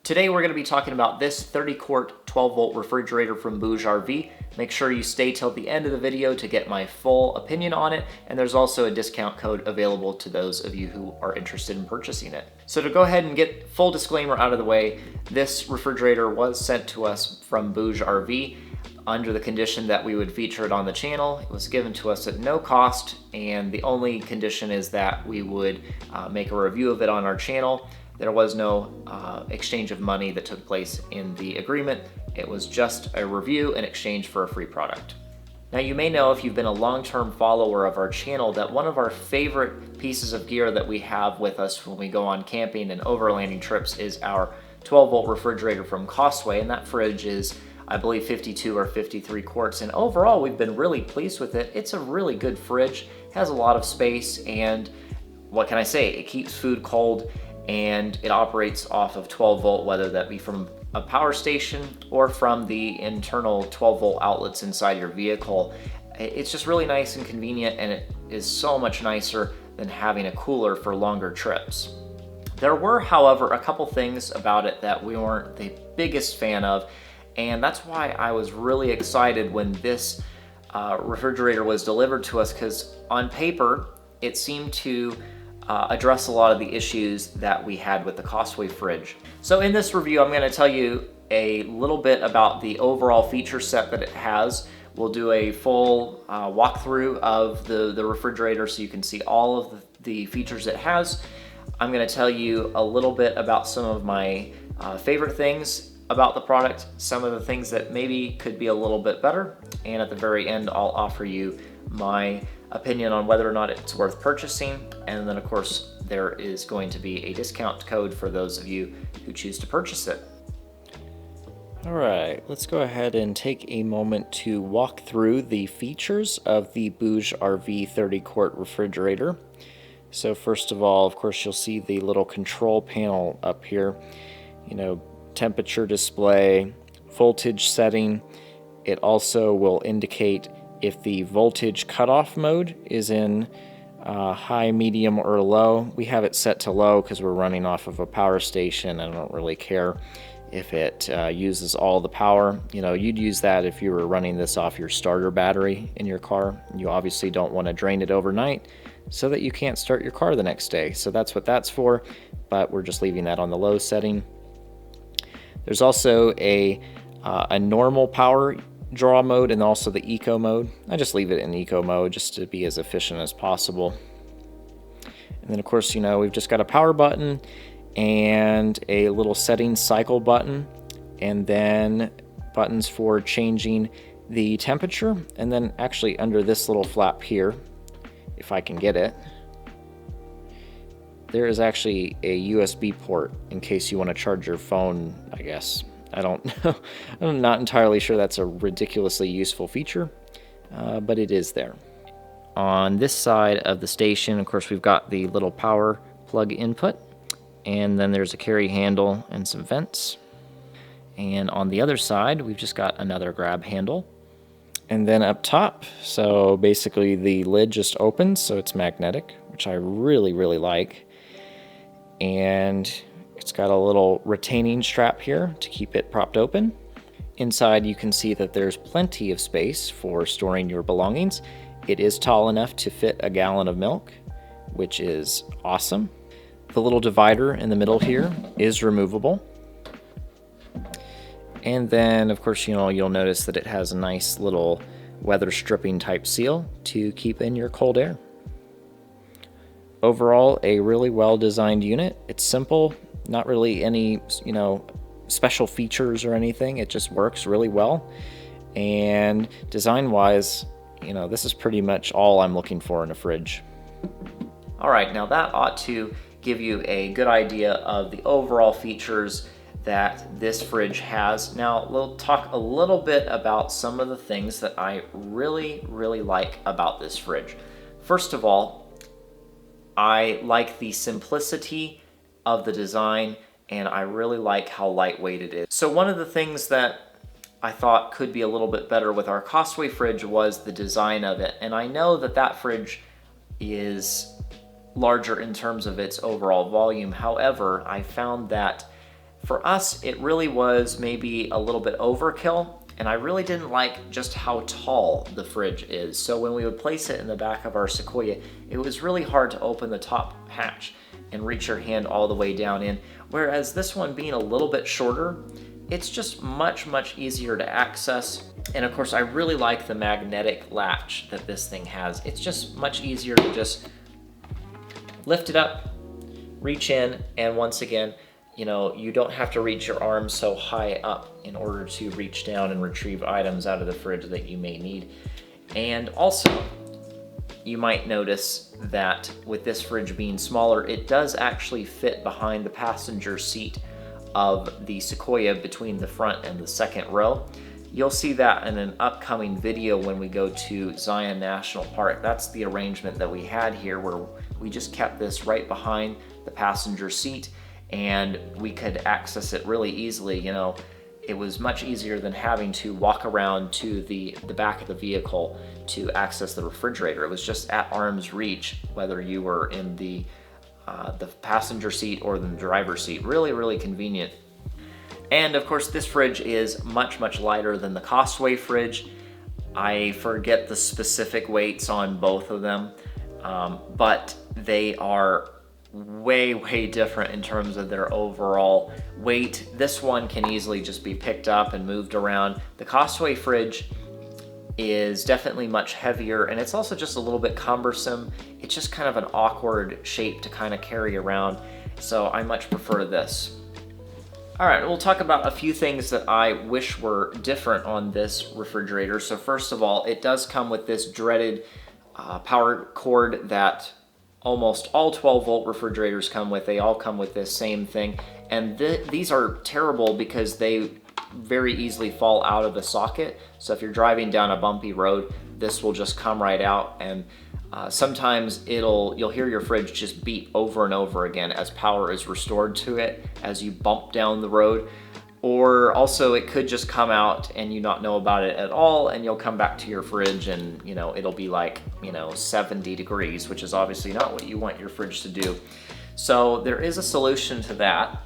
Today we're going to be talking about this 30-quart 12-volt refrigerator from BougeRV. Make sure you stay till the end of the video to get my full opinion on it, and there's also a discount code available to those of you who are interested in purchasing it. So to go ahead and get full disclaimer out of the way, this refrigerator was sent to us from BougeRV under the condition that we would feature it on the channel. It was given to us at no cost, and the only condition is that we would make a review of it on our channel. There was no exchange of money that took place in the agreement. It was just a review in exchange for a free product. Now, you may know if you've been a long-term follower of our channel that one of our favorite pieces of gear that we have with us when we go on camping and overlanding trips is our 12-volt refrigerator from Costway, and that fridge is, I believe, 52 or 53 quarts, and overall we've been really pleased with it. It's a really good fridge, has a lot of space, and what can I say? It keeps food cold, and it operates off of 12 volt, whether that be from a power station or from the internal 12 volt outlets inside your vehicle. It's just really nice and convenient, and it is so much nicer than having a cooler for longer trips. There were, however, a couple things about it that we weren't the biggest fan of, and that's why I was really excited when this refrigerator was delivered to us, because on paper it seemed to address a lot of the issues that we had with the Costway fridge. So in this review, I'm going to tell you a little bit about the overall feature set that it has. We'll do a full walkthrough of the refrigerator so you can see all of the features it has. I'm going to tell you a little bit about some of my favorite things about the product, some of the things that maybe could be a little bit better, and at the very end I'll offer you my opinion on whether or not it's worth purchasing, and then of course there is going to be a discount code for those of you who choose to purchase it. Alright, let's go ahead and take a moment to walk through the features of the BougeRV 30-quart refrigerator. So first of all, of course, you'll see the little control panel up here, temperature display, voltage setting. It also will indicate if the voltage cutoff mode is in high, medium, or low. We have it set to low because we're running off of a power station. I don't really care if it uses all the power. You'd use that if you were running this off your starter battery in your car. You obviously don't want to drain it overnight so that you can't start your car the next day. So that's what that's for, but we're just leaving that on the low setting. There's also a normal power draw mode and also the eco mode. I just leave it in eco mode just to be as efficient as possible. And then of course, we've just got a power button and a little setting cycle button, and then buttons for changing the temperature. And then actually under this little flap here, if I can get it, there is actually a USB port in case you want to charge your phone, I guess. I don't know. I'm not entirely sure that's a ridiculously useful feature, but it is there. On this side of the station, of course, we've got the little power plug input, and then there's a carry handle and some vents. And on the other side, we've just got another grab handle. And then up top, so basically the lid just opens, so it's magnetic, which I really, really like. And it's got a little retaining strap here to keep it propped open. Inside, you can see that there's plenty of space for storing your belongings. It is tall enough to fit a gallon of milk, which is awesome. The little divider in the middle here is removable. And then, of course, you'll notice that it has a nice little weather stripping type seal to keep in your cold air. Overall, a really well-designed unit. It's simple, not really any, special features or anything. It just works really well. And design-wise, this is pretty much all I'm looking for in a fridge. All right, now that ought to give you a good idea of the overall features that this fridge has. Now, we'll talk a little bit about some of the things that I really, really like about this fridge. First of all, I like the simplicity of the design, and I really like how lightweight it is. So one of the things that I thought could be a little bit better with our Costway fridge was the design of it. And I know that that fridge is larger in terms of its overall volume. However, I found that For us, it really was maybe a little bit overkill, and I really didn't like just how tall the fridge is. So when we would place it in the back of our Sequoia, it was really hard to open the top hatch and reach your hand all the way down in. Whereas this one being a little bit shorter, it's just much easier to access. And of course, I really like the magnetic latch that this thing has. It's just much easier to just lift it up, reach in, and once again, you don't have to reach your arms so high up in order to reach down and retrieve items out of the fridge that you may need. And also, you might notice that with this fridge being smaller, it does actually fit behind the passenger seat of the Sequoia between the front and the second row. You'll see that in an upcoming video when we go to Zion National Park. That's the arrangement that we had here, where we just kept this right behind the passenger seat and we could access it really easily. It was much easier than having to walk around to the back of the vehicle to access the refrigerator. It was just at arm's reach, whether you were in the passenger seat or the driver's seat. Really convenient. And of course, this fridge is much lighter than the Costway fridge. I forget the specific weights on both of them, but they are way different in terms of their overall weight. This one can easily just be picked up and moved around. The Costway fridge is definitely much heavier, and it's also just a little bit cumbersome. It's just kind of an awkward shape to kind of carry around, so I much prefer this. All right, we'll talk about a few things that I wish were different on this refrigerator. So first of all, it does come with this dreaded power cord that almost all 12-volt refrigerators come with. They all come with this same thing. And these are terrible because they very easily fall out of the socket. So if you're driving down a bumpy road, this will just come right out. And sometimes you'll hear your fridge just beep over and over again as power is restored to it as you bump down the road. Or also it could just come out and you not know about it at all, and you'll come back to your fridge and it'll be like 70 degrees, which is obviously not what you want your fridge to do. So there is a solution to that,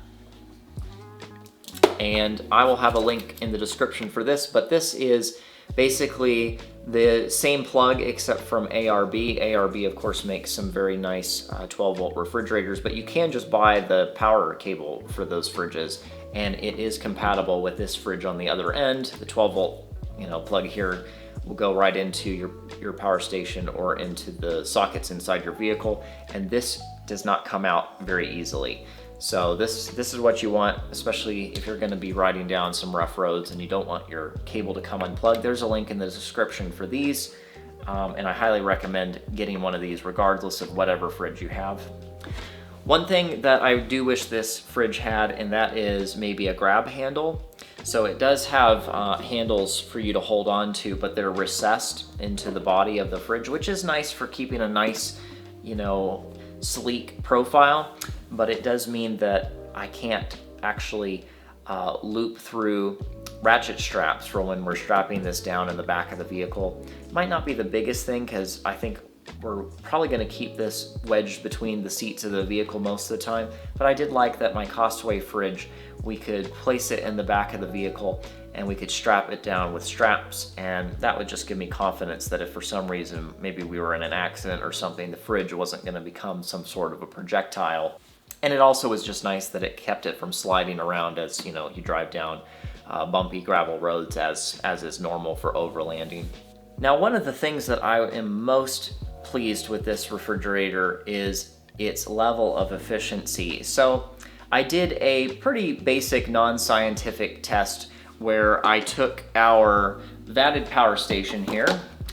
and I will have a link in the description for this, but this is basically the same plug except from ARB. ARB of course makes some very nice 12-volt refrigerators, but you can just buy the power cable for those fridges, and it is compatible with this fridge on the other end. The 12-volt plug here will go right into your power station or into the sockets inside your vehicle, and this does not come out very easily. So this is what you want, especially if you're going to be riding down some rough roads and you don't want your cable to come unplugged. There's a link in the description for these, and I highly recommend getting one of these regardless of whatever fridge you have. One thing that I do wish this fridge had, and that is maybe a grab handle. So it does have handles for you to hold on to, but they're recessed into the body of the fridge, which is nice for keeping a nice, sleek profile. But it does mean that I can't actually loop through ratchet straps for when we're strapping this down in the back of the vehicle. Might not be the biggest thing, because I think we're probably going to keep this wedged between the seats of the vehicle most of the time, but I did like that my Costway fridge, we could place it in the back of the vehicle and we could strap it down with straps, and that would just give me confidence that if for some reason maybe we were in an accident or something, the fridge wasn't going to become some sort of a projectile. And it also was just nice that it kept it from sliding around as you drive down bumpy gravel roads as is normal for overlanding. Now, one of the things that I am most pleased with this refrigerator is its level of efficiency. So I did a pretty basic non-scientific test where I took our vatted power station here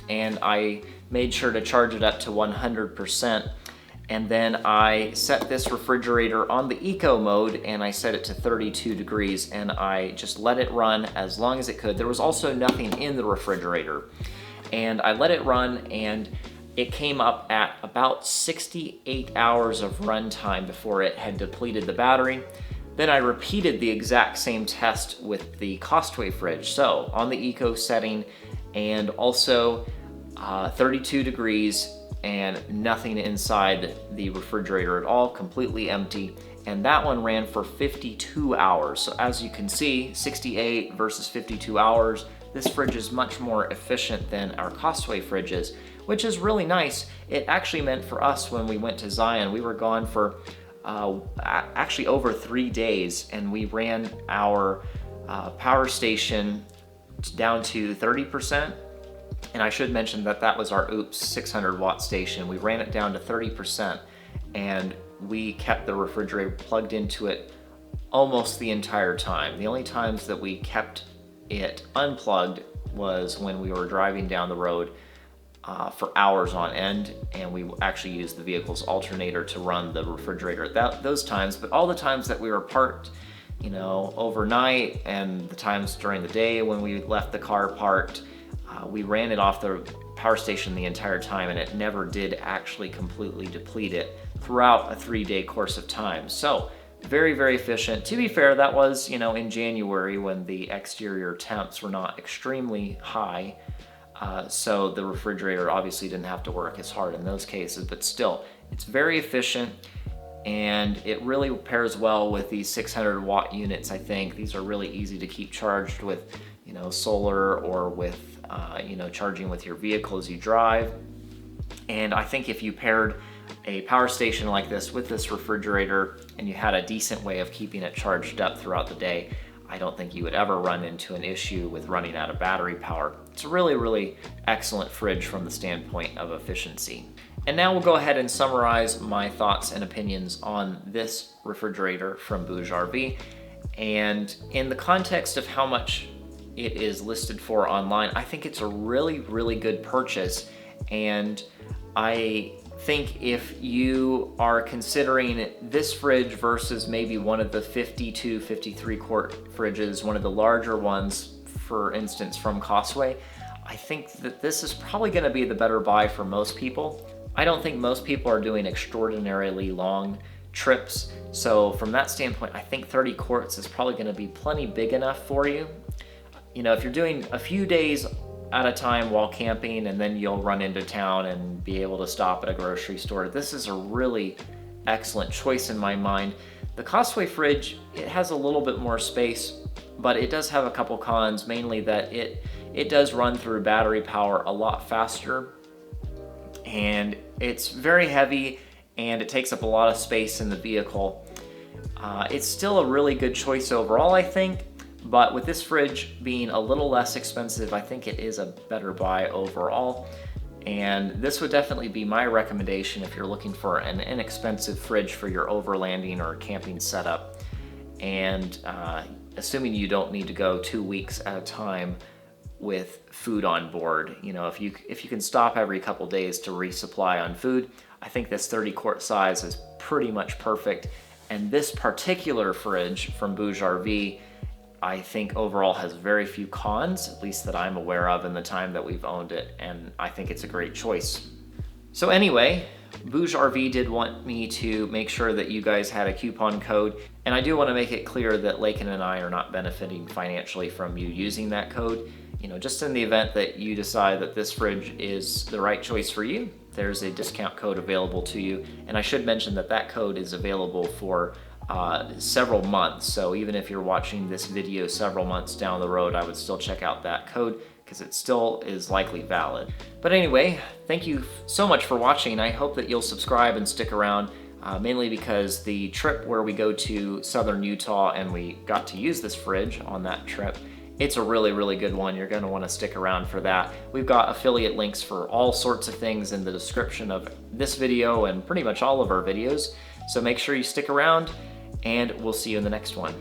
and I made sure to charge it up to 100%. And then I set this refrigerator on the eco mode and I set it to 32 degrees and I just let it run as long as it could. There was also nothing in the refrigerator. And I let it run and it came up at about 68 hours of runtime before it had depleted the battery. Then I repeated the exact same test with the Costway fridge. So on the eco setting and also 32 degrees and nothing inside the refrigerator at all, completely empty. and that one ran for 52 hours. So as you can see, 68 versus 52 hours, this fridge is much more efficient than our Costway fridges, which is really nice. It actually meant for us when we went to Zion, we were gone for actually over 3 days, and we ran our power station down to 30%. And I should mention that that was our 600 watt station. We ran it down to 30%, and we kept the refrigerator plugged into it almost the entire time. The only times that we kept it unplugged was when we were driving down the road for hours on end, and we actually used the vehicle's alternator to run the refrigerator at those times. But all the times that we were parked, you know, overnight, and the times during the day when we left the car parked, we ran it off the power station the entire time, and it never did actually completely deplete it throughout a 3-day course of time. So very, very efficient. To be fair, that was, you know, in January when the exterior temps were not extremely high. So the refrigerator obviously didn't have to work as hard in those cases, but still, it's very efficient, and it really pairs well with these 600 watt units. I think these are really easy to keep charged with, you know, solar, or with, you know, charging with your vehicle as you drive. And I think if you paired a power station like this with this refrigerator, and you had a decent way of keeping it charged up throughout the day, I don't think you would ever run into an issue with running out of battery power. It's a really, really excellent fridge from the standpoint of efficiency. And now we'll go ahead and summarize my thoughts and opinions on this refrigerator from BougeRV. And in the context of how much it is listed for online, I think it's a really, really good purchase. And I think if you are considering this fridge versus maybe one of the 52, 53 quart fridges, one of the larger ones, for instance, from Costway, I think that this is probably gonna be the better buy for most people. I don't think most people are doing extraordinarily long trips. So from that standpoint, I think 30 quarts is probably gonna be plenty big enough for you. You know, if you're doing a few days at a time while camping, and then you'll run into town and be able to stop at a grocery store, this is a really excellent choice in my mind. The Costway fridge, it has a little bit more space, but it does have a couple cons, mainly that it does run through battery power a lot faster, and it's very heavy, and it takes up a lot of space in the vehicle. It's still a really good choice overall, I think. But with this fridge being a little less expensive, I think it is a better buy overall. And this would definitely be my recommendation if you're looking for an inexpensive fridge for your overlanding or camping setup. And assuming you don't need to go 2 weeks at a time with food on board. You know, if you can stop every couple days to resupply on food, I think this 30 quart size is pretty much perfect. And this particular fridge from BougeRV, I think overall has very few cons, at least that I'm aware of in the time that we've owned it, and I think it's a great choice. So anyway, BougeRV did want me to make sure that you guys had a coupon code, and I do want to make it clear that Lakin and I are not benefiting financially from you using that code. You know, just in the event that you decide that this fridge is the right choice for you, there's a discount code available to you, and I should mention that that code is available for several months. So even if you're watching this video several months down the road, I would still check out that code because it still is likely valid. But anyway, thank you so much for watching. I hope that you'll subscribe and stick around, mainly because the trip where we go to southern Utah and we got to use this fridge on that trip, it's a really, really good one. You're gonna wanna stick around for that. We've got affiliate links for all sorts of things in the description of this video and pretty much all of our videos. So make sure you stick around, and we'll see you in the next one.